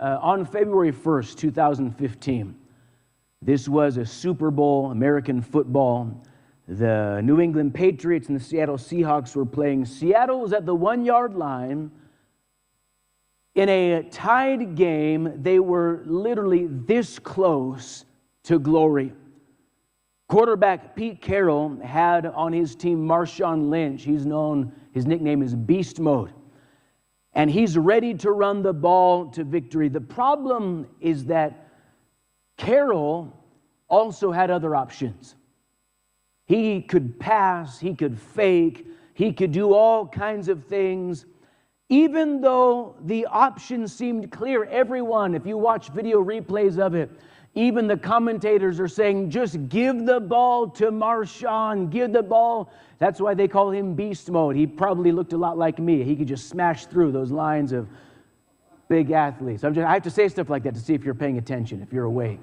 on February 1st, 2015. This was a Super Bowl, American football. The New England Patriots and the Seattle Seahawks were playing. Seattle was at the 1-yard line. In a tied game, they were literally this close to glory. Quarterback Pete Carroll had on his team Marshawn Lynch. His nickname is Beast Mode. And he's ready to run the ball to victory. The problem is that Carroll also had other options. He could pass, he could fake, he could do all kinds of things. Even though the options seemed clear, everyone, if you watch video replays of it, even the commentators are saying, just give the ball to Marshawn, give the ball. That's why they call him Beast Mode. He probably looked a lot like me. He could just smash through those lines of big athletes. I have to say stuff like that to see if you're paying attention, if you're awake.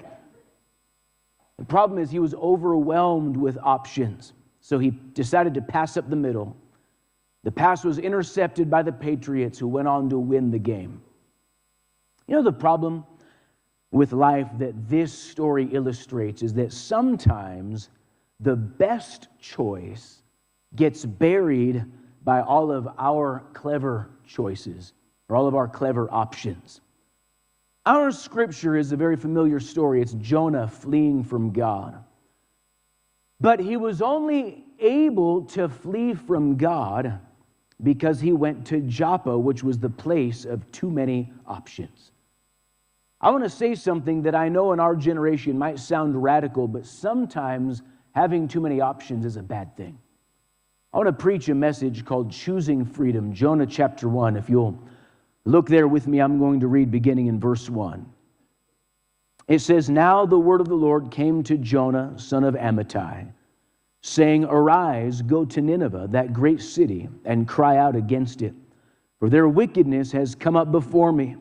The problem is he was overwhelmed with options. So he decided to pass up the middle. The pass was intercepted by the Patriots, who went on to win the game. You know, the problem with life that this story illustrates is that sometimes the best choice gets buried by all of our clever choices or all of our clever options. Our scripture is a very familiar story. It's Jonah fleeing from God. But he was only able to flee from God because he went to Joppa, which was the place of too many options. I want to say something that I know in our generation might sound radical, but sometimes having too many options is a bad thing. I want to preach a message called Choosing Freedom, Jonah chapter 1. If you'll look there with me, I'm going to read beginning in verse 1. It says, "Now the word of the Lord came to Jonah, son of Amittai, saying, Arise, go to Nineveh, that great city, and cry out against it, for their wickedness has come up before me.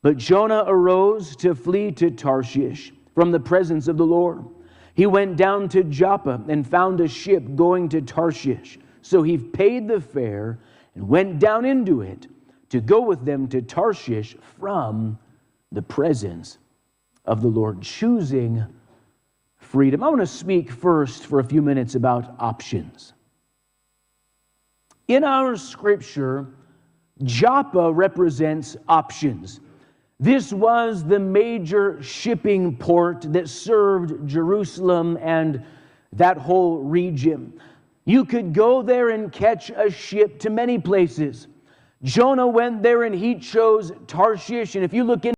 But Jonah arose to flee to Tarshish from the presence of the Lord. He went down to Joppa and found a ship going to Tarshish. So he paid the fare and went down into it to go with them to Tarshish from the presence of the Lord." Choosing freedom. I want to speak first for a few minutes about options. In our scripture, Joppa represents options. This was the major shipping port that served Jerusalem and that whole region. You could go there and catch a ship to many places. Jonah went there and he chose Tarshish. And if you look in